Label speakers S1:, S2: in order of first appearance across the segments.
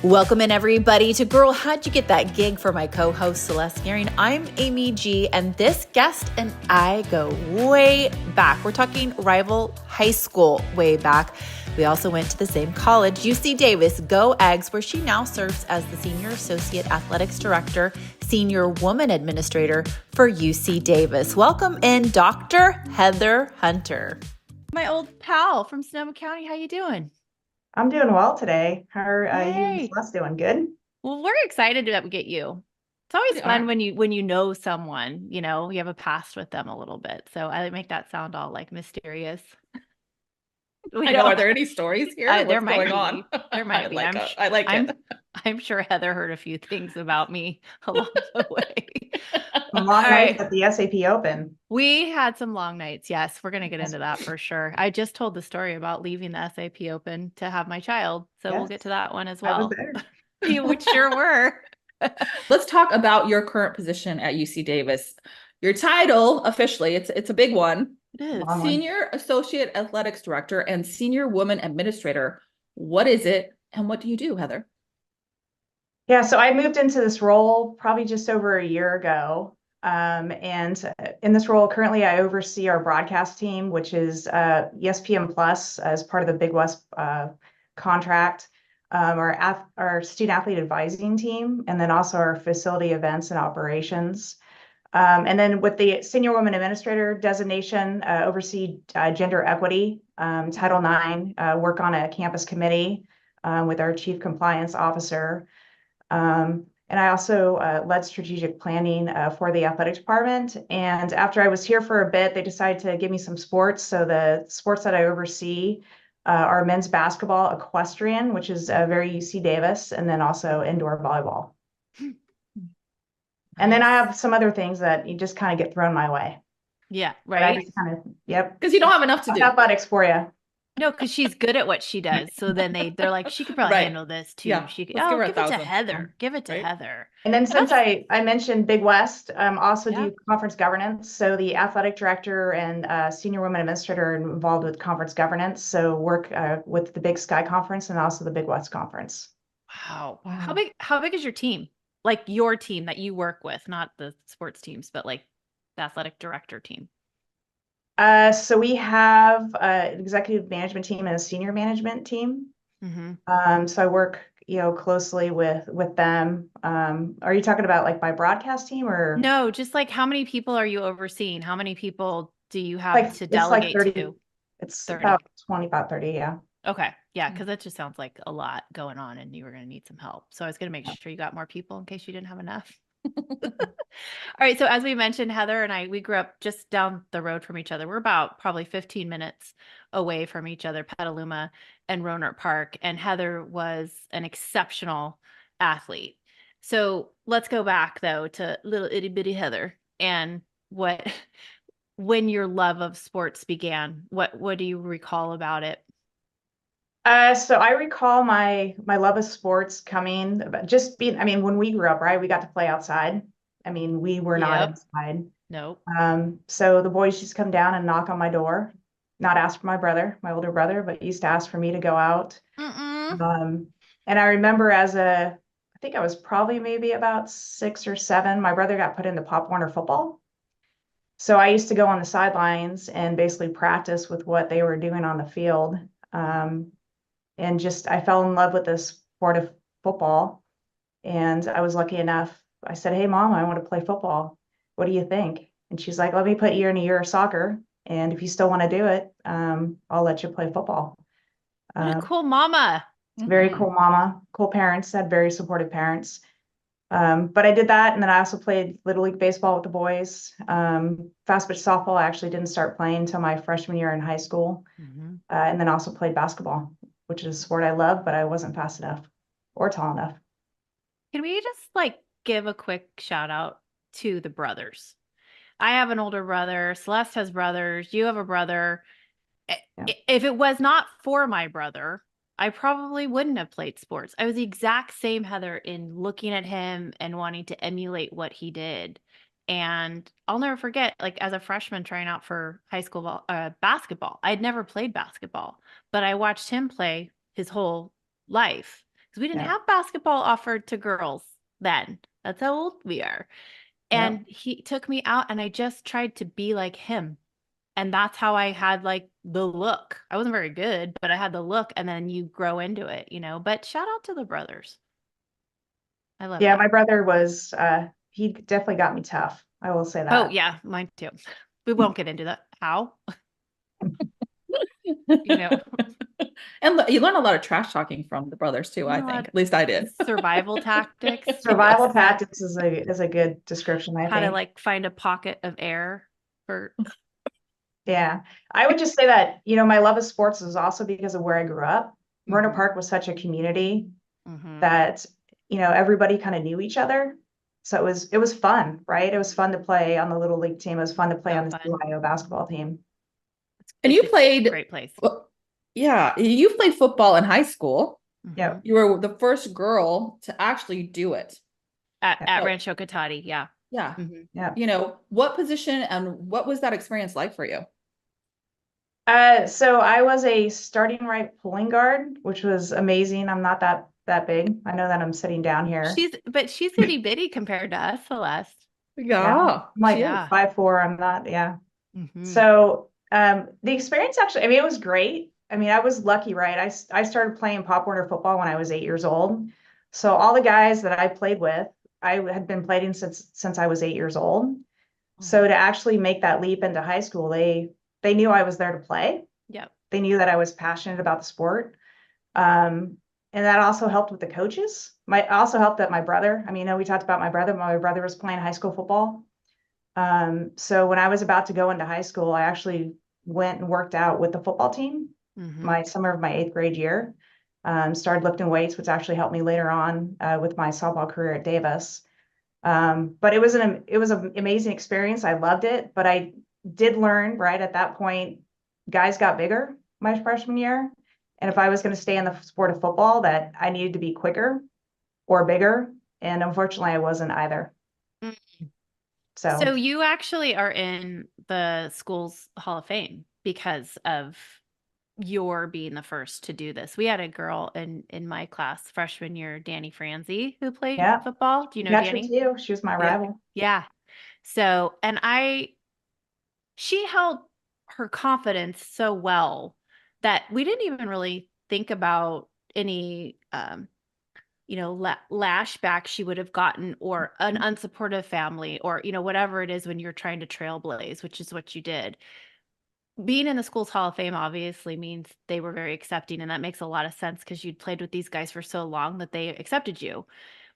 S1: Welcome in, everybody, to Girl, How'd You Get That Gig? For my co-host, Celeste Gehring. I'm Amy G, and this guest and I go way back. We're talking rival high school way back. We also went to the same college, UC Davis, Go Eggs, where she now serves as the Senior Associate Athletics Director, Senior Woman Administrator for UC Davis. Welcome in, Dr. Heather Hunter. My old pal from Sonoma County. How you doing?
S2: I'm doing well today. How are you and
S1: Hey.
S2: Celeste doing? Good?
S1: Well, we're excited that we get you. It's always fun when you know someone, you have a past with them a little bit. So I make that sound all like mysterious.
S3: I know. Are there any stories here?
S1: There
S3: What's
S1: might
S3: going
S1: be.
S3: on?
S1: There might be.
S3: I like it.
S1: I'm sure Heather heard a few things about me along the way.
S2: Some long nights at the SAP Open.
S1: We had some long nights. Yes, we're going to get into that for sure. I just told the story about leaving the SAP Open to have my child. So we'll get to that one as well.
S2: I was there.
S1: You sure were.
S3: Let's talk about your current position at UC Davis. Your title, officially, it's a big one.
S1: It is.
S3: Senior Associate Athletics Director and Senior Woman Administrator. What is it and what do you do, Heather?
S2: Yeah, so I moved into this role probably just over a year ago. And in this role, currently I oversee our broadcast team, which is ESPN Plus as part of the Big West contract, our student athlete advising team, and then also our facility events and operations. And then with the Senior Woman Administrator designation, oversee gender equity, Title IX, work on a campus committee with our Chief Compliance Officer. And I also led strategic planning for the athletic department. And after I was here for a bit, they decided to give me some sports. So the sports that I oversee are men's basketball, equestrian, which is very UC Davis, and then also indoor volleyball. And then I have some other things that you just kind of get thrown my way.
S1: Yeah, right.
S2: Yep.
S3: Because you don't have enough to do.
S2: Athletics for you.
S1: No, because she's good at what she does. So then they're like, she could probably handle this too.
S3: Yeah.
S1: She could,
S3: Let's give her
S1: give it to
S3: 1,000.
S1: Heather. Give it to Heather.
S2: And then since I mentioned Big West, also
S1: Yeah.
S2: do conference governance. So the athletic director and senior women administrator are involved with conference governance. So work with the Big Sky Conference and also the Big West Conference.
S1: Wow. How big is your team? Like your team that you work with, not the sports teams, but like the athletic director team.
S2: So we have an executive management team and a senior management team.
S1: Mm-hmm.
S2: So I work, closely with them. Are you talking about like my broadcast team or?
S1: No, just like how many people are you overseeing? How many people do you have
S2: Like,
S1: to
S2: it's like
S1: delegate
S2: 30.
S1: to?
S2: It's
S1: 30.
S2: about 25, 30, yeah.
S1: Okay. Yeah, because that just sounds like a lot going on and you were going to need some help. So I was going to make sure you got more people in case you didn't have enough. All right. So as we mentioned, Heather and I, we grew up just down the road from each other. We're about probably 15 minutes away from each other, Petaluma and Rohnert Park. And Heather was an exceptional athlete. So let's go back though to little itty bitty Heather and when your love of sports began. What do you recall about it?
S2: So I recall my love of sports coming, just being, when we grew up, right, we got to play outside. We were not inside.
S1: Nope.
S2: So the boys used to come down and knock on my door, not ask for my older brother, but used to ask for me to go out. And I remember I think I was probably maybe about 6 or 7, my brother got put into Pop Warner football. So I used to go on the sidelines and basically practice with what they were doing on the field. And I fell in love with the sport of football. And I was lucky enough. I said, "Hey, Mom, I want to play football. What do you think?" And she's like, "Let me put you in a year of soccer. And if you still want to do it, I'll let you play football."
S1: What a cool mama.
S2: Very cool mama, cool parents, had very supportive parents. But I did that. And then I also played Little League baseball with the boys. Fast pitch softball, I actually didn't start playing until my freshman year in high school. And then also played basketball, which is a sport I love, but I wasn't fast enough or tall enough.
S1: Can we just give a quick shout out to the brothers? I have an older brother. Celeste has brothers. You have a brother. Yeah. If it was not for my brother, I probably wouldn't have played sports. I was the exact same, Heather, in looking at him and wanting to emulate what he did. And I'll never forget, as a freshman trying out for high school basketball, I'd never played basketball, but I watched him play his whole life. Because because we didn't
S2: Yeah.
S1: have basketball offered to girls then. That's how old we are. And he took me out and I just tried to be like him. And that's how I had like the look. I wasn't very good, but I had the look, and then you grow into it, you know. But shout out to the brothers. I love
S2: Yeah,
S1: that.
S2: my brother was he definitely got me tough. I will say
S1: Oh
S2: that.
S1: yeah, mine too. We won't get into that. How? You know,
S3: And you learn a lot of trash talking from the brothers too, I think. At least I did.
S1: survival tactics.
S2: Survival
S3: Yes.
S2: tactics is a good description, I
S1: How to
S2: think.
S1: like find a pocket of air for.
S2: Yeah. I would just say that, my love of sports is also because of where I grew up. Myrna
S1: Mhm.
S2: Park was such a community
S1: Mhm.
S2: that, everybody kind of knew each other. So it was fun, right? It was fun to play on the little league team. It was fun to play
S1: So
S2: on the
S1: fun.
S2: CYO basketball team.
S3: And
S1: It's
S3: you
S1: a
S3: played,
S1: great place.
S3: well, yeah, you played football in high school.
S2: Yeah.
S1: Mhm.
S3: You were the first girl to actually do it.
S1: At
S3: So,
S1: Rancho Cotati, yeah.
S3: yeah.
S1: Mhm.
S2: Yeah.
S3: What position and what was that experience like for you?
S2: So I was a starting right pulling guard, which was amazing. I'm not that big. I know that I'm sitting down here.
S1: She's itty bitty compared to us, Celeste.
S2: Yeah.
S3: Yeah,
S2: I'm like
S3: she is.
S1: Yeah.
S2: 5'4". I'm not, yeah.
S1: Mhm.
S2: So the experience actually, I mean, it was great. I mean, I was lucky, right? I started playing Pop Warner football when I was 8 years old. So all the guys that I played with, I had been playing since I was 8 years old. So to actually make that leap into high school, they knew I was there to play.
S1: Yep.
S2: They knew that I was passionate about the sport. And that also helped with the coaches. Also helped that my brother, I mean, we talked about my brother. My brother was playing high school football. So when I was about to go into high school, I actually went and worked out with the football team
S1: Mhm.
S2: my summer of my 8th grade year. Started lifting weights, which actually helped me later on with my softball career at Davis. But it was an amazing experience. I loved it, but I did learn right at that point, guys got bigger my freshman year. And if I was going to stay in the sport of football, that I needed to be quicker or bigger. And unfortunately, I wasn't either.
S1: Mm.
S2: So
S1: So you actually are in the school's Hall of Fame because of your being the first to do this. We had a girl in my class freshman year, Danny Franzi, who played
S2: yeah,
S1: football. Do you know
S2: got you
S1: Danny?
S2: too. She was my
S3: Yeah.
S2: rival.
S1: Yeah. So, and she held her confidence so well that we didn't even really think about any lashback she would have gotten, or an unsupportive family, or whatever it is when you're trying to trailblaze, which is what you did. Being in the school's Hall of Fame obviously means they were very accepting, and that makes a lot of sense because you'd played with these guys for so long that they accepted you.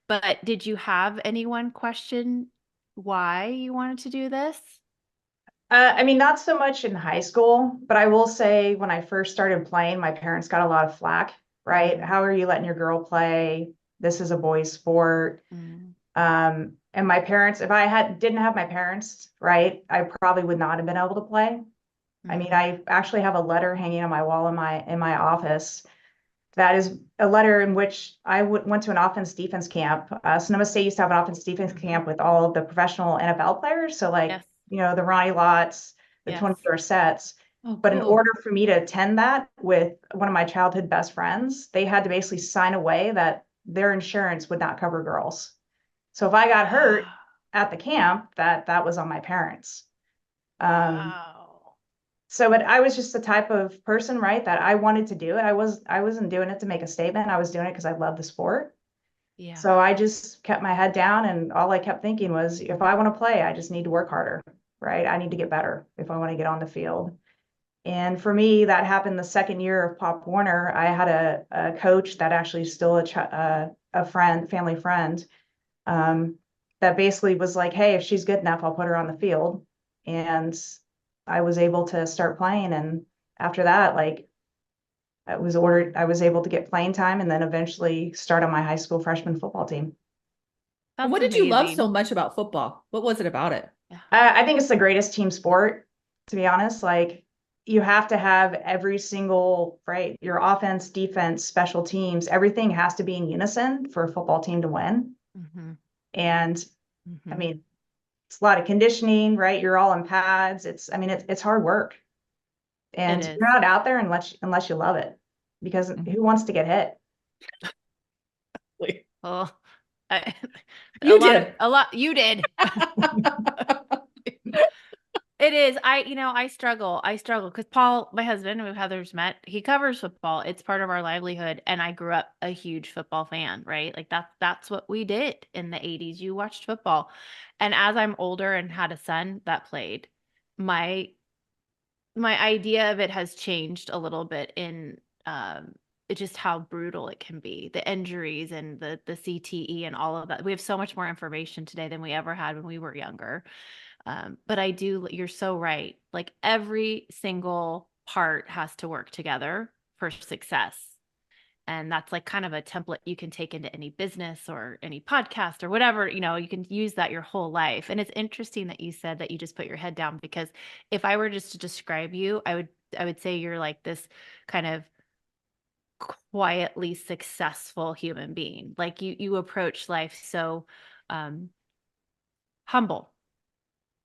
S1: But did you have anyone question why you wanted to do this?
S2: I mean, not so much in high school, but I will say when I first started playing, my parents got a lot of flack, right?
S1: Mhm.
S2: How are you letting your girl play? This is a boys' sport.
S1: Mm.
S2: And my parents, if I didn't have my parents, right, I probably would not have been able to play. I mean,
S1: Mhm.
S2: I actually have a letter hanging on my wall in my office. That is a letter in which I went to an offense defense camp. Sonoma State used to have an offense defense
S1: Mhm.
S2: camp with all of the professional NFL players. So like,
S1: Yes.
S2: the Ronnie Lotts, the
S1: Yes.
S2: 20 sets.
S3: Oh,
S2: But in
S3: cool.
S2: order for me to attend that with one of my childhood best friends, they had to basically sign away that their insurance would not cover girls. So if I got hurt at the camp, that was on my parents. Um,
S1: Wow.
S2: but I was just the type of person, right, that I wanted to do it. I wasn't doing it to make a statement. I was doing it because I love the sport.
S1: Yeah.
S2: So I just kept my head down, and all I kept thinking was, if I want to play, I just need to work harder, right? I need to get better if I want to get on the field. And for me, that happened the second year of Pop Warner. I had a coach that actually is still a friend, family friend, um, that basically was like, hey, if she's good enough, I'll put her on the field. And I was able to start playing. And after that, like, I was able to get playing time and then eventually start on my high school freshman football team.
S3: And
S1: That's
S3: what did you love so
S1: amazing.
S3: much about football? What was it about it?
S1: Yeah.
S2: I think it's the greatest team sport, to be honest. Like, you have to have every single, right, your offense, defense, special teams, everything has to be in unison for a football team to win.
S1: Mhm.
S2: And I
S1: Mhm.
S2: mean, it's a lot of conditioning, right? You're all in pads. I mean, it's hard work.
S1: It
S2: And
S1: is.
S2: you're not out there unless you love it, because
S1: Mhm.
S2: who wants to get hit?
S1: Oh, I,
S3: You did.
S1: You did. It is. I struggle. I struggle because Paul, my husband, who Heather's met, he covers football. It's part of our livelihood. And I grew up a huge football fan, right? Like that's what we did in the 80s. You watched football. And as I'm older and had a son that played, my my idea of it has changed a little bit in just how brutal it can be, the injuries and the CTE and all of that. We have so much more information today than we ever had when we were younger. But you're so right. Like every single part has to work together for success. And that's like kind of a template you can take into any business or any podcast or whatever, you can use that your whole life. And it's interesting that you said that you just put your head down, because if I were just to describe you, I would say you're like this kind of quietly successful human being. Like you approach life so humble.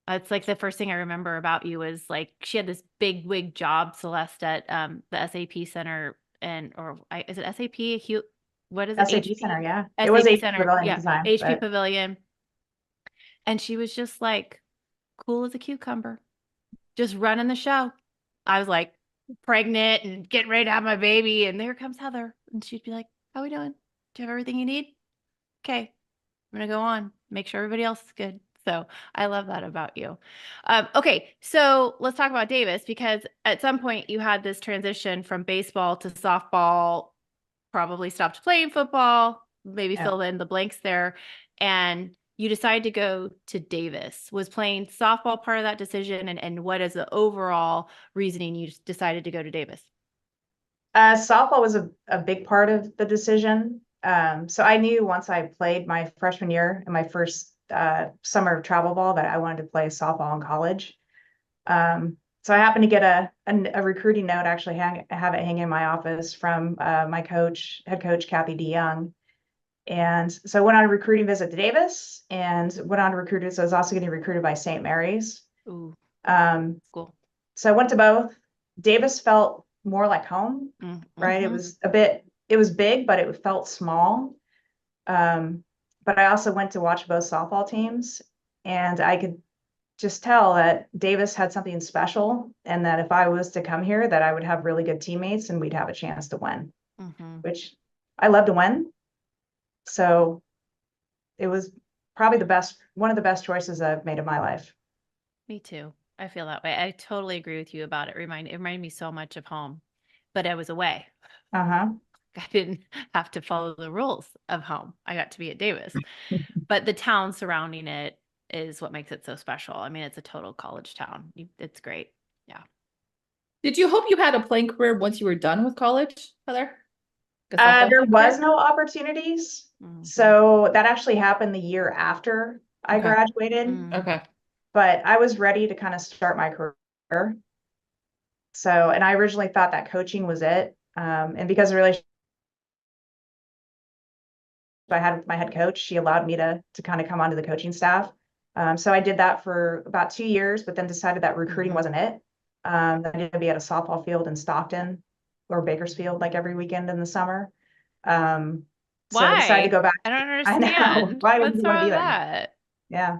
S1: It's like the first thing I remember about you was like she had this big wig job, Celeste, at the SAP Center, is it SAP? What is it?
S2: SAP Center,
S1: HP?
S2: yeah. It was
S1: SAP
S2: HP
S1: Center,
S2: Pavilion at
S1: yeah,
S2: the time,
S1: HP
S2: but
S1: Pavilion. And she was just like cool as a cucumber, just running the show. I was like pregnant and getting ready to have my baby, and there comes Heather, and she'd be like, "How we doing? Do you have everything you need? Okay, I'm gonna go on, make sure everybody else is good." So I love that about you. Okay, so let's talk about Davis, because at some point you had this transition from baseball to softball, probably stopped playing football, maybe
S2: yeah.
S1: fill in the blanks there, and you decided to go to Davis. Was playing softball part of that decision, and what is the overall reasoning you decided to go to Davis?
S2: Softball was a big part of the decision. So I knew once I played my freshman year in my first summer of travel ball that I wanted to play softball in college. So I happened to get a recruiting note, actually have it hang in my office from my head coach, Kathy DeYoung. And so I went on a recruiting visit to Davis and went on to recruit. So I was also getting recruited by St. Mary's.
S1: Ooh,
S2: Um,
S1: cool.
S2: so I went to both. Davis felt more like home, right?
S1: Mm-hmm.
S2: It was big, but it felt small. But I also went to watch both softball teams, and I could just tell that Davis had something special, and that if I was to come here, that I would have really good teammates and we'd have a chance to win,
S1: Mm-hmm.
S2: which I love to win. So it was probably one of the best choices I've made in my life.
S1: Me too. I feel that way. I totally agree with you about it. It reminded me so much of home, but I was away.
S2: Uh-huh.
S1: I didn't have to follow the rules of home. I got to be at Davis, but the town surrounding it is what makes it so special. I mean, it's a total college town. It's great. Yeah.
S3: Did you hope you had a playing career once you were done with college, Heather? A softball
S2: There
S3: playing
S2: was
S3: career?
S2: no opportunities.
S1: Mhm.
S2: So that actually happened the year after I
S3: Okay.
S2: graduated,
S1: Mhm.
S3: Okay.
S2: but I was ready to kind of start my career. So, and I originally thought that coaching was it. And because of the relationship I had with my head coach, she allowed me to kind of come onto the coaching staff. So I did that for about 2 years, but then decided that recruiting
S1: Mhm.
S2: wasn't it. I needed to be at a softball field in Stockton or Bakersfield like every weekend in the summer. So I decided to
S1: Why?
S2: go back.
S1: I don't
S2: I know.
S1: understand.
S2: Why would
S1: What's
S2: you want to
S1: wrong
S2: be
S1: with
S2: there?
S1: that?
S2: Yeah.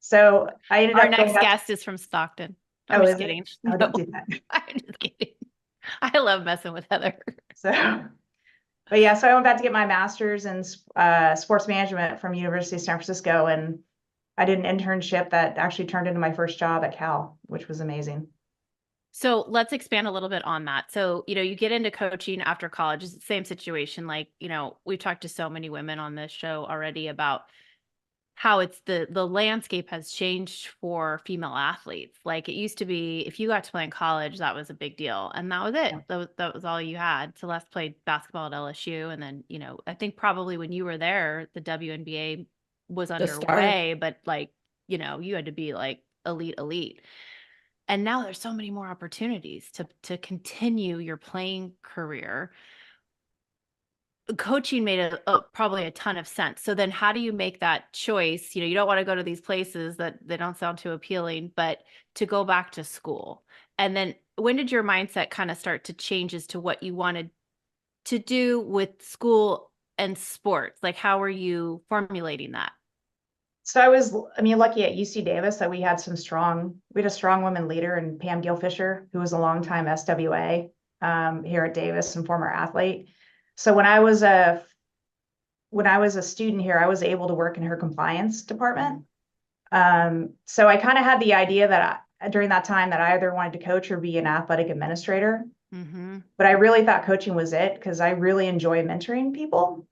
S2: So I ended
S1: Our
S2: up going
S1: next
S2: back.
S1: guest is from Stockton. I'm
S2: Oh,
S1: just
S2: is it?
S1: kidding.
S2: Oh,
S1: No,
S2: don't do that.
S1: I'm just kidding. I love messing with Heather.
S2: So, but yeah, so I went back to get my master's in sports management from University of San Francisco, and I did an internship that actually turned into my first job at Cal, which was amazing.
S1: So let's expand a little bit on that. So, you get into coaching after college. It's the same situation. Like, we've talked to so many women on this show already about how it's the landscape has changed for female athletes. Like it used to be, if you got to play in college, that was a big deal. And that was it.
S2: Yeah.
S1: That was all you had. Celeste played basketball at LSU. And then, I think probably when you were there, the WNBA was
S3: Just started.
S1: underway, but like, you had to be like elite. And now there's so many more opportunities to continue your playing career. Coaching made probably a ton of sense. So then how do you make that choice? You don't want to go to these places that they don't sound too appealing, but to go back to school. And then when did your mindset kind of start to change as to what you wanted to do with school and sports? Like, how were you formulating that?
S2: So I mean, lucky at UC Davis that we had a strong women leader in Pam Gilfisher, who was a longtime SWA here at Davis and former athlete. So when I was a student here, I was able to work in her compliance department. So I kind of had the idea that during that time that I either wanted to coach or be an athletic administrator. But I really thought coaching was it because I really enjoy mentoring people.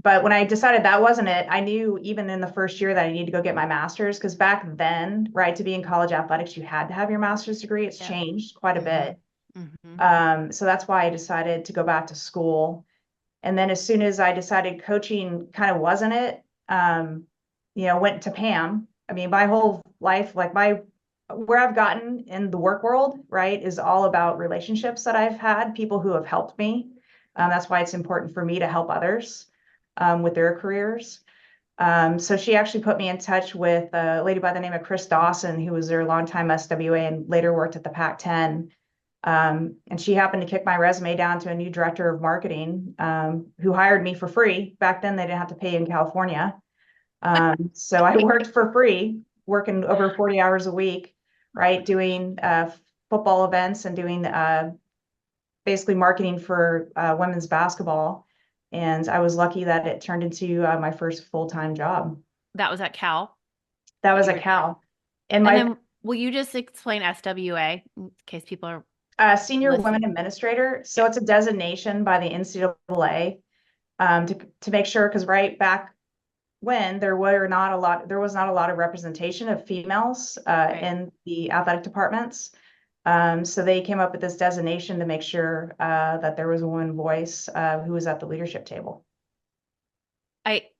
S2: But when I decided that wasn't it, I knew even in the first year that I needed to go get my master's because back then, right, to be in college athletics, you had to have your master's degree. It's changed quite a bit. So that's why I decided to go back to school. And then as soon as I decided coaching kind of wasn't it, went to Pam. I mean, my whole life, like where I've gotten in the work world, right, is all about relationships that I've had, people who have helped me. That's why it's important for me to help others with their careers. So she actually put me in touch with a lady by the name of Chris Dawson, who was their longtime SWA and later worked at the Pac-10. And she happened to kick my resume down to a new director of marketing who hired me for free. Back then, they didn't have to pay in California. So I worked for free, working over 40 hours a week, right, doing football events and doing basically marketing for women's basketball. And I was lucky that it turned into my first full-time job.
S1: That was at Cal.
S2: That was at Cal.
S1: And then will you just explain SWA in case people are
S2: Senior Women Administrator. So it's a designation by the NCAA to make sure, because right back when there was not a lot of representation of females in the athletic departments. So they came up with this designation to make sure that there was a woman voice who was at the leadership table.
S1: I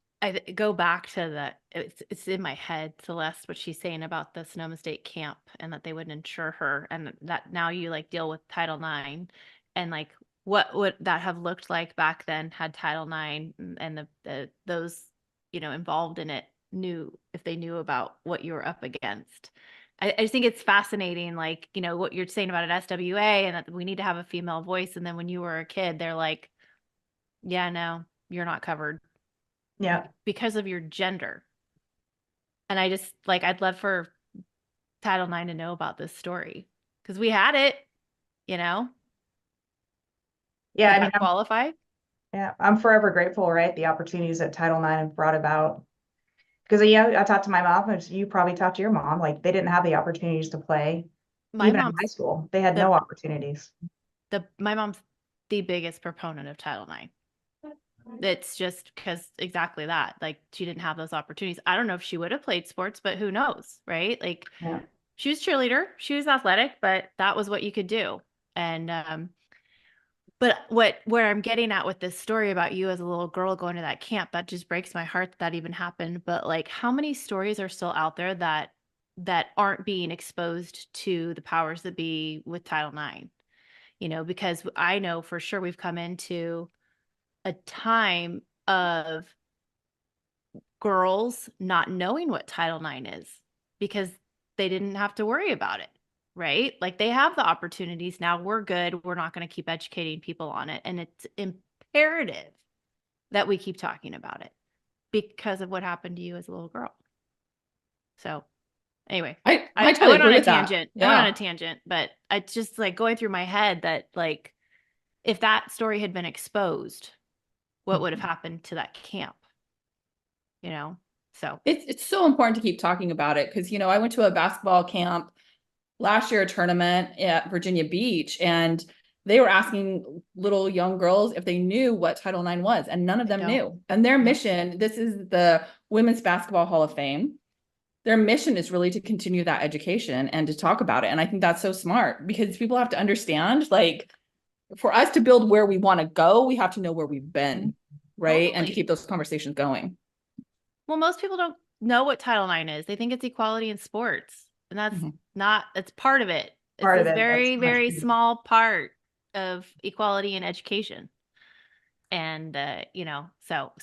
S1: go back to that. It's in my head, Celeste, what she's saying about the Sonoma State camp and that they wouldn't insure her, and that now you like deal with Title IX, and like what would that have looked like back then had Title IX and the those involved in it knew if they knew about what you were up against. I just think it's fascinating, like what you're saying about an SWA and that we need to have a female voice, and then when you were a kid, they're like, yeah, no, you're not covered.
S2: Yeah.
S1: Because of your gender. And I just I'd love for Title IX to know about this story because we had it,
S2: Yeah.
S1: Would I mean, qualify.
S2: I'm forever grateful, right? The opportunities that Title IX have brought about. Because I talked to my mom, and you probably talked to your mom, like they didn't have the opportunities to play. Even in high school, they had no opportunities.
S1: My mom's the biggest proponent of Title IX. It's just because exactly that, like she didn't have those opportunities. I don't know if she would have played sports, but who knows, right? Like she was cheerleader, she was athletic, but that was what you could do. And but where I'm getting at with this story about you as a little girl going to that camp, that just breaks my heart that even happened. But like, how many stories are still out there that aren't being exposed to the powers that be with Title IX? Because I know for sure we've come into a time of girls not knowing what Title IX is because they didn't have to worry about it, right? Like they have the opportunities now. We're good. We're not going to keep educating people on it. And it's imperative that we keep talking about it because of what happened to you as a little girl. So anyway,
S3: I totally
S1: went on
S3: agree
S1: a
S3: with that.
S1: tangent.
S3: Yeah.
S1: I went on a tangent, but it's just like going through my head that like, if that story had been exposed, what would have happened to that camp? So
S3: it's so important to keep talking about it because I went to a basketball camp last year, a tournament at Virginia Beach, and they were asking little young girls if they knew what Title IX was, and none of them knew. And their mission, this is the Women's Basketball Hall of Fame. Their mission is really to continue that education and to talk about it. And I think that's so smart because people have to understand, like, for us to build where we want to go, we have to know where we've been, right?
S1: Totally.
S3: And to keep those conversations going.
S1: Well, most people don't know what Title IX is. They think it's equality in sports. And that's not, it's part of it. It's a very, very small part of equality in education. And,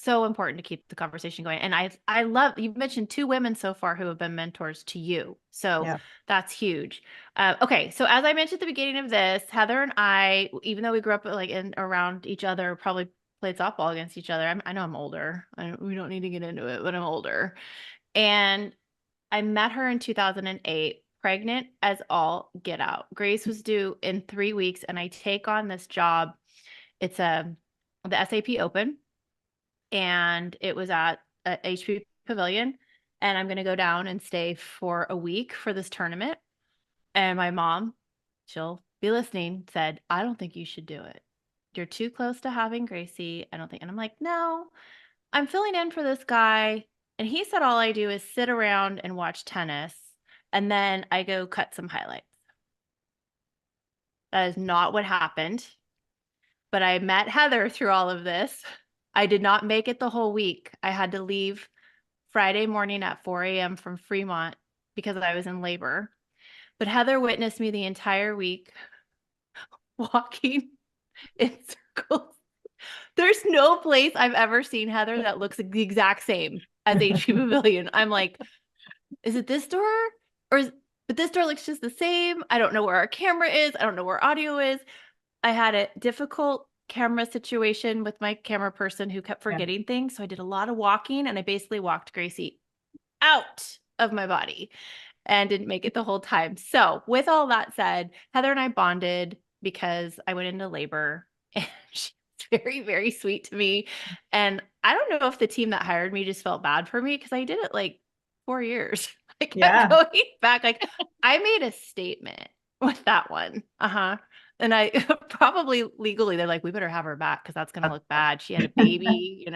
S1: so important to keep the conversation going. And I love, you've mentioned 2 women so far who have been mentors to you. So
S2: Yeah.
S1: that's huge. Okay. So as I mentioned at the beginning of this, Heather and I, even though we grew up like in around each other, probably played softball against each other. I know I'm older. We don't need to get into it, but I'm older. And I met her in 2008, pregnant as all get out. Grace was due in 3 weeks, and I take on this job. It's the SAP Open, and it was at a HP Pavilion. And I'm going to go down and stay for a week for this tournament. And my mom, she'll be listening, said, I don't think you should do it. You're too close to having Gracie. I don't think. And I'm like, no, I'm filling in for this guy. And he said, all I do is sit around and watch tennis. And then I go cut some highlights. That is not what happened. But I met Heather through all of this. I did not make it the whole week. I had to leave Friday morning at 4 a.m. from Fremont because I was in labor. But Heather witnessed me the entire week walking in circles. There's no place I've ever seen Heather that looks the exact same as HQ Pavilion. I'm like, is it this door? But this door looks just the same. I don't know where our camera is. I don't know where audio is. I had a difficult camera situation with my camera person who kept forgetting things. So I did a lot of walking, and I basically walked Gracie out of my body and didn't make it the whole time. So with all that said, Heather and I bonded because I went into labor, and she's very, very sweet to me. And I don't know if the team that hired me just felt bad for me because I did it like 4 years. I kept going back. Like, I made a statement with that one. And I probably legally, they're like, we better have her back because that's going to look bad. She had a baby,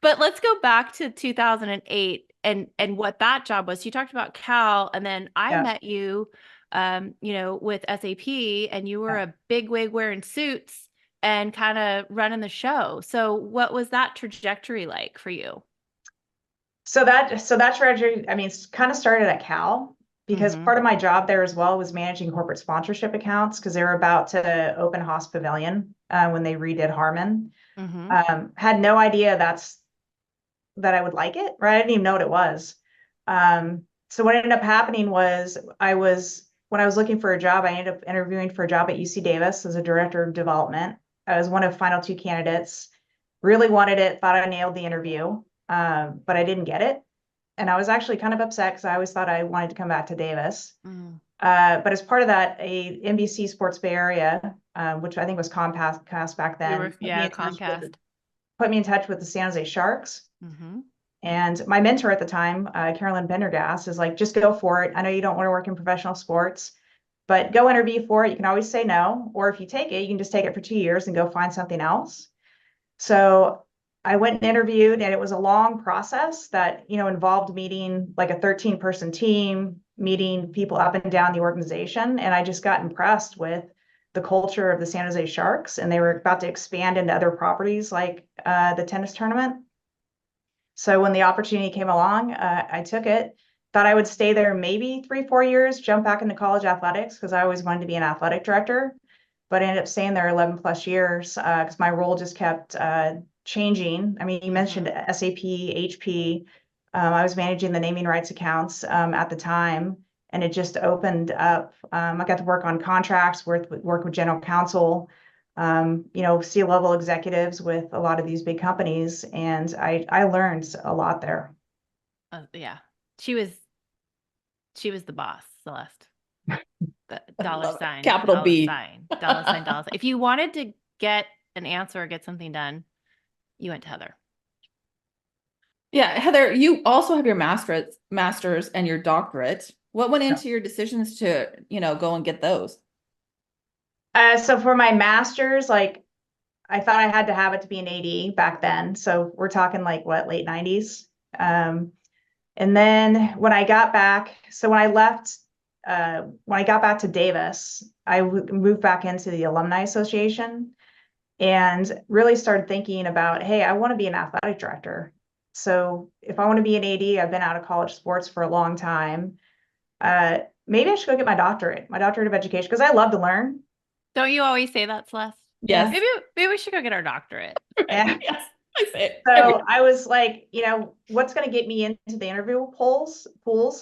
S1: But let's go back to 2008 and what that job was. You talked about Cal, and then I met you, with SAP, and you were a big wig wearing suits and kind of running the show. So what was that trajectory like for you?
S2: So that trajectory, I mean, kind of started at Cal, because part of my job there as well was managing corporate sponsorship accounts, because they were about to open Haas Pavilion when they redid Harmon. Had no idea that I would like it, right? I didn't even know what it was. So what ended up happening was when I was looking for a job, I ended up interviewing for a job at UC Davis as a director of development. I was one of final 2 candidates, really wanted it, thought I nailed the interview, but I didn't get it. And I was actually kind of upset because I always thought I wanted to come back to Davis. But as part of that, a NBC Sports Bay Area, which I think was Comcast back then,
S1: Comcast,
S2: put me in touch with the San Jose Sharks. And my mentor at the time, Carolyn Pendergast, is like, just go for it. I know you don't want to work in professional sports, but go interview for it. You can always say no. Or if you take it, you can just take it for 2 years and go find something else. So I went and interviewed, and it was a long process that, involved meeting like a 13-person team, meeting people up and down the organization. And I just got impressed with the culture of the San Jose Sharks, and they were about to expand into other properties like the tennis tournament. So when the opportunity came along, I took it, thought I would stay there maybe 3-4 years, jump back into college athletics because I always wanted to be an athletic director, but I ended up staying there 11 plus years because my role just kept changing. I mean, you mentioned SAP, HP. I was managing the naming rights accounts at the time, and it just opened up. I got to work on contracts, work with general counsel, C-level executives with a lot of these big companies, and I learned a lot there.
S1: Yeah, she was the boss, Celeste. The dollar sign,
S3: capital
S1: dollar
S3: B,
S1: sign, dollar sign, dollar sign. If you wanted to get an answer or get something done, you went to Heather.
S3: Yeah, Heather, you also have your master's and your doctorate. What went into your decisions to, go and get those?
S2: So for my master's, like, I thought I had to have it to be an AD back then. So we're talking like what, late 90s. And then when I got back, when I got back to Davis, I moved back into the Alumni Association and really started thinking about, hey, I want to be an athletic director. So if I want to be an AD, I've been out of college sports for a long time. Maybe I should go get my doctorate of education, because I love to learn.
S1: Don't you always say that, Celeste?
S3: Yes.
S1: Maybe we should go get our doctorate.
S2: Yeah.
S3: Yes. I say it.
S2: So I was like, what's going to get me into the interview pools,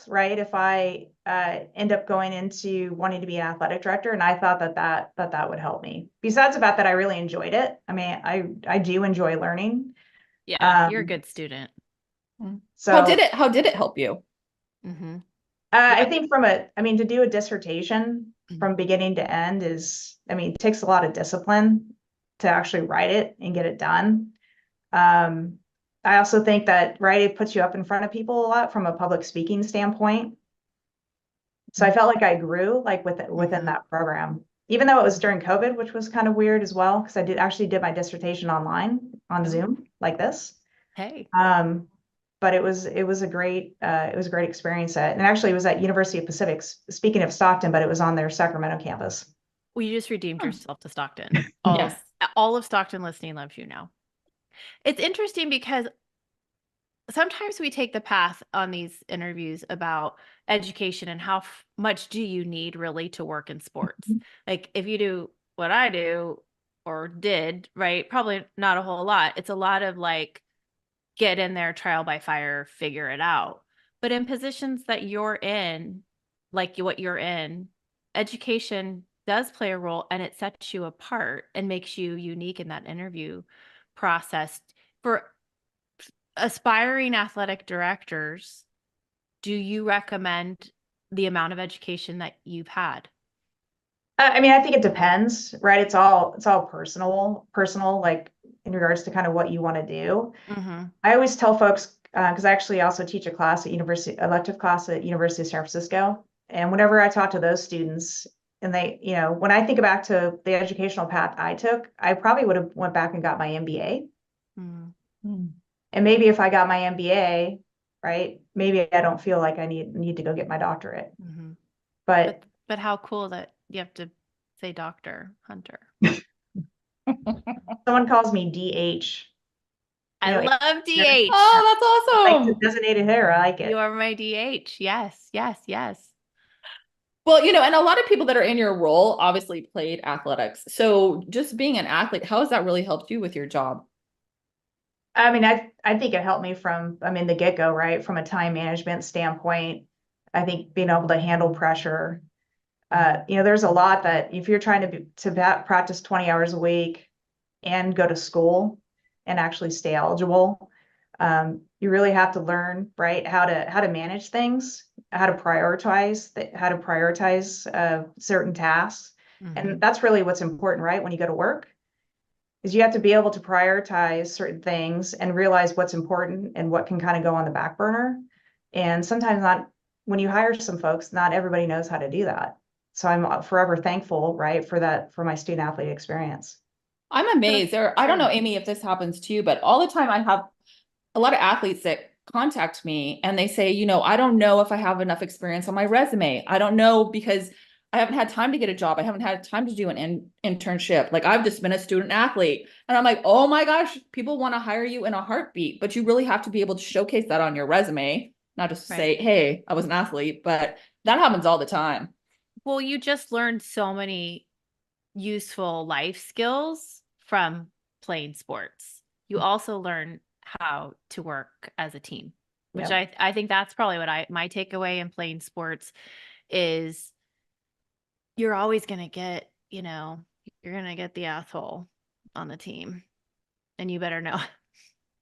S2: right? If I end up going into wanting to be an athletic director, and I thought that would help me. Besides about that, I really enjoyed it. I mean, I do enjoy learning.
S1: Yeah, you're a good student.
S2: So
S3: how did it help you?
S1: Mm-hmm.
S2: I think to do a dissertation from beginning to end it takes a lot of discipline to actually write it and get it done. I also think that, right, it puts you up in front of people a lot from a public speaking standpoint. So I felt like I grew like within that program, even though it was during COVID, which was kind of weird as well, because I did my dissertation online on Zoom like this.
S1: Hey.
S2: But it was a great experience and actually it was at University of Pacific, speaking of Stockton, but it was on their Sacramento campus.
S1: Well, you just redeemed yourself to Stockton.
S3: Yes.
S1: All of Stockton listening loves you now. It's interesting because sometimes we take the path on these interviews about education and how much do you need really to work in sports. Like if you do what I do or did, right, probably not a whole lot. It's a lot of like get in there, trial by fire, figure it out. But in positions that you're in, like what you're in, education does play a role, and it sets you apart and makes you unique in that interview process. For aspiring athletic directors, do you recommend the amount of education that you've had?
S2: I think it depends, right? It's all personal, like in regards to kind of what you want to do.
S1: Mm-hmm.
S2: I always tell folks, because I actually also teach a class at elective class at University of San Francisco. And whenever I talk to those students and they, when I think back to the educational path I took, I probably would have went back and got my MBA.
S1: Mm-hmm.
S2: And maybe if I got my MBA, right, maybe I don't feel like I need to go get my doctorate.
S1: Mm-hmm.
S2: But
S1: how cool that you have to say Dr. Hunter.
S2: someone calls me DH.
S1: I love DH.
S3: Oh, that's awesome.
S2: Like designated hitter. I like it.
S1: You are my DH. Yes, yes, yes.
S3: Well, and a lot of people that are in your role obviously played athletics. So just being an athlete, how has that really helped you with your job?
S2: I think it helped me from, the get-go, right? From a time management standpoint, I think being able to handle pressure. There's a lot that if you're trying to practice 20 hours a week and go to school and actually stay eligible, you really have to learn, right, how to manage things, how to prioritize certain tasks.
S1: Mm-hmm.
S2: And that's really what's important, right? When you go to work, is you have to be able to prioritize certain things and realize what's important and what can kind of go on the back burner. And sometimes when you hire some folks, not everybody knows how to do that. So I'm forever thankful, right, for my student athlete experience.
S3: I'm amazed. I don't know, Amy, if this happens to you, but all the time I have a lot of athletes that contact me and they say, I don't know if I have enough experience on my resume. I don't know because I haven't had time to get a job. I haven't had time to do an internship. Like I've just been a student athlete. And I'm like, oh my gosh, people want to hire you in a heartbeat, but you really have to be able to showcase that on your resume, not just say, hey, I was an athlete, but that happens all the time.
S1: Well, you just learned so many useful life skills from playing sports. You also learn how to work as a team, which I think that's probably what my takeaway in playing sports is. You're always going to get, you're going to get the asshole on the team, and you better know.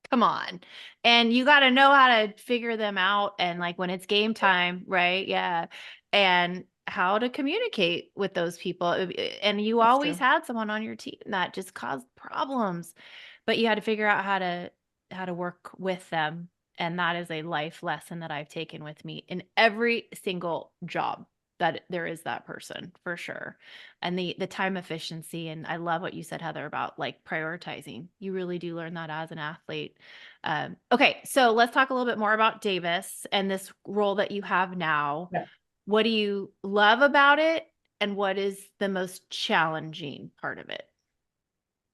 S1: Come on. And you got to know how to figure them out. And like when it's game time, right? Yeah. And how to communicate with those people. And you
S3: That's
S1: always
S3: true.
S1: had someone on your team that just caused problems, but you had to figure out how to work with them. And that is a life lesson that I've taken with me in every single job, that there is that person for sure. And the time efficiency. And I love what you said, Heather, about like prioritizing. You really do learn that as an athlete. Okay. So let's talk a little bit more about Davis and this role that you have now.
S2: Yeah.
S1: What do you love about it? And what is the most challenging part of it?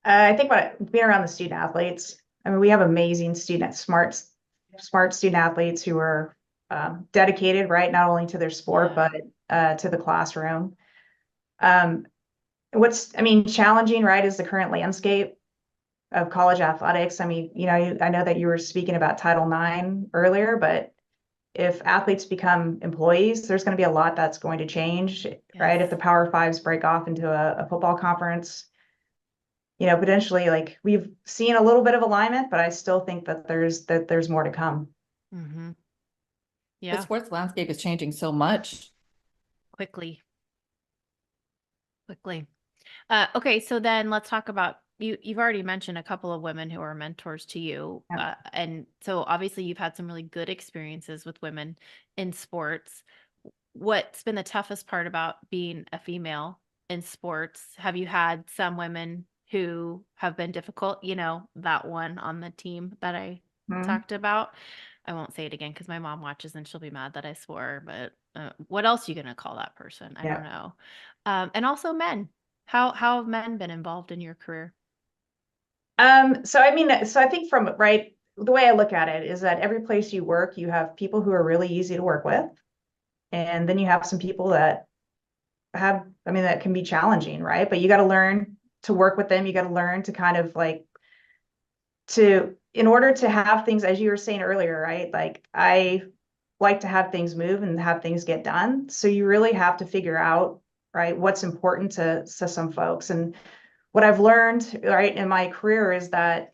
S2: I think being around the student athletes, we have amazing smart student athletes who are dedicated, right, not only to their sport, but to the classroom. I mean, challenging, right, is the current landscape of college athletics. I mean, I know that you were speaking about Title IX earlier, but if athletes become employees, there's going to be a lot that's going to change, right? If the Power Fives break off into a football conference, potentially, like, we've seen a little bit of alignment, but I still think that there's more to come.
S1: Mm-hmm.
S3: The
S1: Yeah,
S3: sports landscape is changing so much.
S1: quickly. Okay, so then let's talk about you've already mentioned a couple of women who are mentors to you.
S2: Yeah.
S1: And so obviously you've had some really good experiences with women in sports. What's been the toughest part about being a female in sports? Have you had some women who have been difficult? That one on the team that I
S2: Mhm.
S1: talked about. I won't say it again because my mom watches and she'll be mad that I swore, but what else are you going to call that person? I don't
S2: Yeah.
S1: know. And also men. How have men been involved in your career?
S2: So I mean, so I think the way I look at it is that every place you work, you have people who are really easy to work with. And then you have some people that that can be challenging, right? But you got to learn to work with them. You got to learn to kind of like in order to have things, as you were saying earlier, right? Like, I like to have things move and have things get done. So you really have to figure out, right, what's important to some folks. And what I've learned, right, in my career is that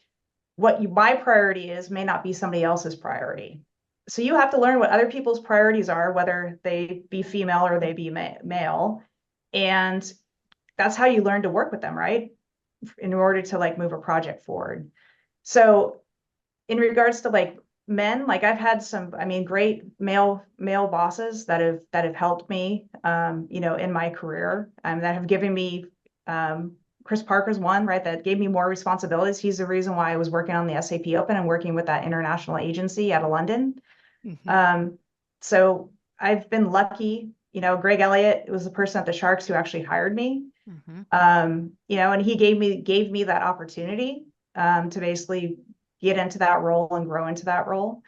S2: my priority is may not be somebody else's priority. So you have to learn what other people's priorities are, whether they be female or they be male. And that's how you learn to work with them, right? In order to like move a project forward. So in regards to like men, like, I've had some, I mean, great male bosses that have helped me, in my career, that have given me, Chris Parker's one, right, that gave me more responsibilities. He's the reason why I was working on the SAP Open and working with that international agency out of London.
S1: Mm-hmm.
S2: So I've been lucky. Greg Elliott was the person at the Sharks who actually hired me.
S1: Mm-hmm.
S2: And he gave me that opportunity, to basically get into that role and grow into that role.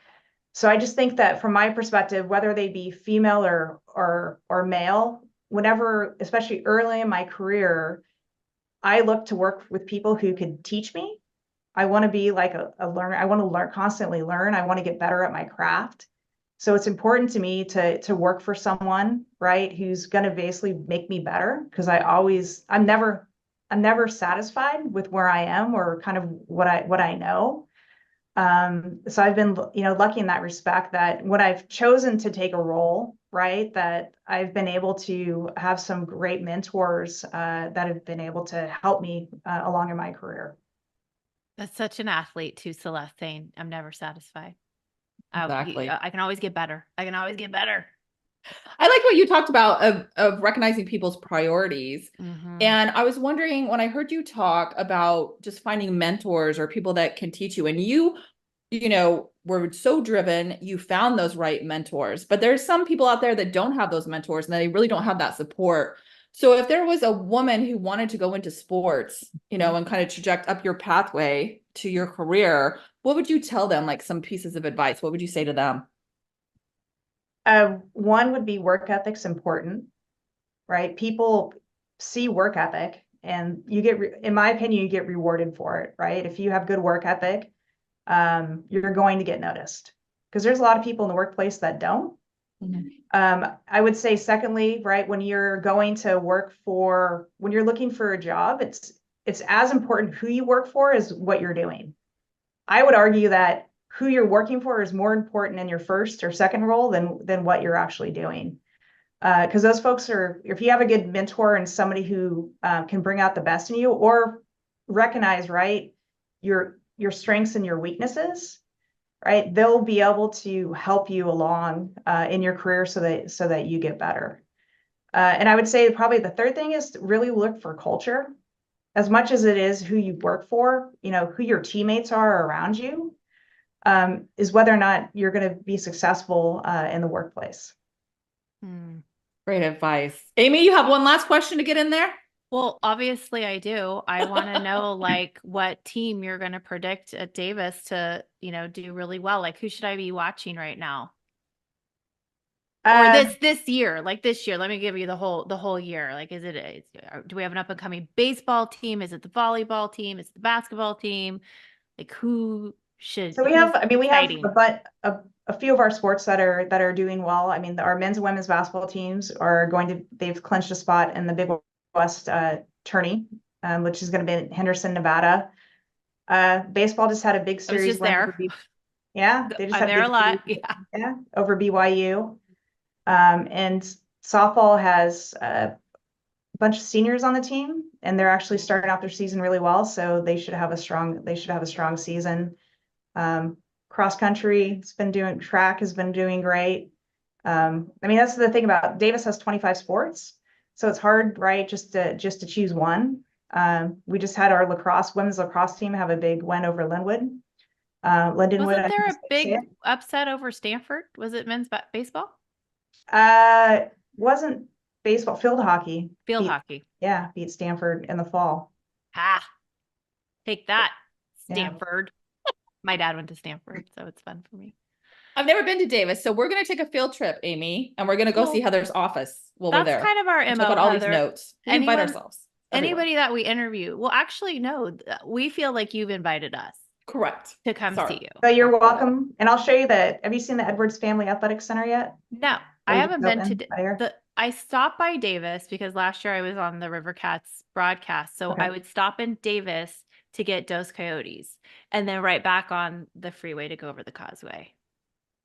S2: So I just think that from my perspective, whether they be female or male, whenever, especially early in my career, I look to work with people who could teach me. I want to be like a learner. I want to constantly learn. I want to get better at my craft. So it's important to me to work for someone, right, who's going to basically make me better, because I'm never satisfied with where I am or kind of what I know. So I've been, lucky in that respect, that when I've chosen to take a role, right, that I've been able to have some great mentors, that have been able to help me, along in my career.
S1: That's such an athlete too, Celeste, saying I'm never satisfied.
S3: Exactly.
S1: I can always get better. I can always get better.
S3: I like what you talked about of recognizing people's priorities.
S1: Mm-hmm.
S3: And I was wondering when I heard you talk about just finding mentors or people that can teach you, and you were so driven, you found those right mentors. But there's some people out there that don't have those mentors and they really don't have that support. So if there was a woman who wanted to go into sports, and kind of traject up your pathway to your career, what would you tell them? Like some pieces of advice, what would you say to them?
S2: One would be work ethic's important, right? People see work ethic, and in my opinion, you get rewarded for it, right? If you have good work ethic, you're going to get noticed, because there's a lot of people in the workplace that don't. I would say secondly, right, when you're looking for a job, it's as important who you work for as what you're doing. I would argue that who you're working for is more important in your first or second role than what you're actually doing. Because those folks if you have a good mentor and somebody who, can bring out the best in you, or recognize, right, your strengths and your weaknesses, right, they'll be able to help you along, in your career, so that you get better. And I would say probably the third thing is to really look for culture, as much as it is who you work for, who your teammates are around you, is whether or not you're going to be successful, in the workplace.
S3: Great advice. Amy, you have one last question to get in there?
S1: Well, obviously I do. I want to know like what team you're going to predict at Davis to, do really well. Like, who should I be watching right now? Or this year, like this year, let me give you the whole year. Like, do we have an up and coming baseball team? Is it the volleyball team? Is it the basketball team? Like who should?
S2: So we
S1: who's
S2: have
S1: exciting?
S2: a few of our sports that are doing well. I mean, our men's and women's basketball teams they've clinched a spot in the Big West tourney, which is going to be in Henderson, Nevada. Baseball just had a big
S1: I was
S2: series
S1: just
S2: win
S1: there.
S2: over yeah, they just
S1: I'm
S2: had
S1: there
S2: a
S1: a
S2: big
S1: lot.
S2: series,
S1: Yeah.
S2: yeah, over BYU. And softball has a bunch of seniors on the team, and they're actually starting out their season really well. So they should have a strong season. Cross country track has been doing great. I mean, that's the thing about Davis has 25 sports, so it's hard, right? Just to choose one. We just had our women's lacrosse team have a big win over Lindenwood. Lindenwood,
S1: Wasn't there a big
S2: it.
S1: upset over Stanford? Was it men's baseball?
S2: Wasn't baseball, field hockey.
S1: Field hockey.
S2: Yeah, beat Stanford in the fall.
S1: Take that,
S2: Yeah.
S1: Stanford. My dad went to Stanford, so it's fun for me.
S3: I've never been to Davis, so we're going to take a field trip, Amy, and we're going to go see Heather's office while we're there.
S1: That's kind of our
S3: Check
S1: MO,
S3: out all these
S1: Heather.
S3: notes. We invite ourselves.
S1: Anybody that we interview. Well, actually, no, we feel like you've invited us.
S3: Correct.
S1: To come see you.
S2: So you're welcome. And I'll show you have you seen the Edwards Family Athletic Center yet?
S1: No, I haven't been to I stopped by Davis because last year I was on the River Cats broadcast. So I would stop in Davis to get Dos Coyotes and then right back on the freeway to go over the causeway.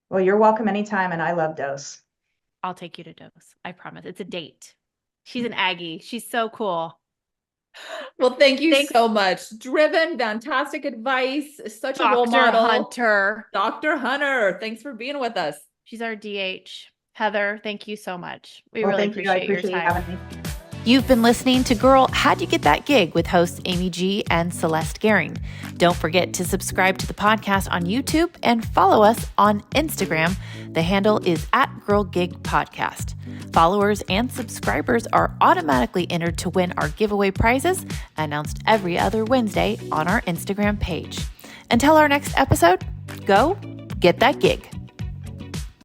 S2: Well, you're welcome anytime, and I love Dos.
S1: I'll take you to Dos. I promise. It's a date. She's an Aggie. She's so cool.
S3: Well, thank you so much. Driven, fantastic advice. Such a role model. Dr. Hunter, thanks for being with us.
S1: She's our DH. Heather, thank you so much. We really appreciate your time.
S2: Having me.
S1: You've been listening to Girl, How'd You Get That Gig with hosts Amy G and Celeste Gehring. Don't forget to subscribe to the podcast on YouTube and follow us on Instagram. The handle is @GirlGigPodcast. Followers and subscribers are automatically entered to win our giveaway prizes announced every other Wednesday on our Instagram page. Until our next episode, go get that gig.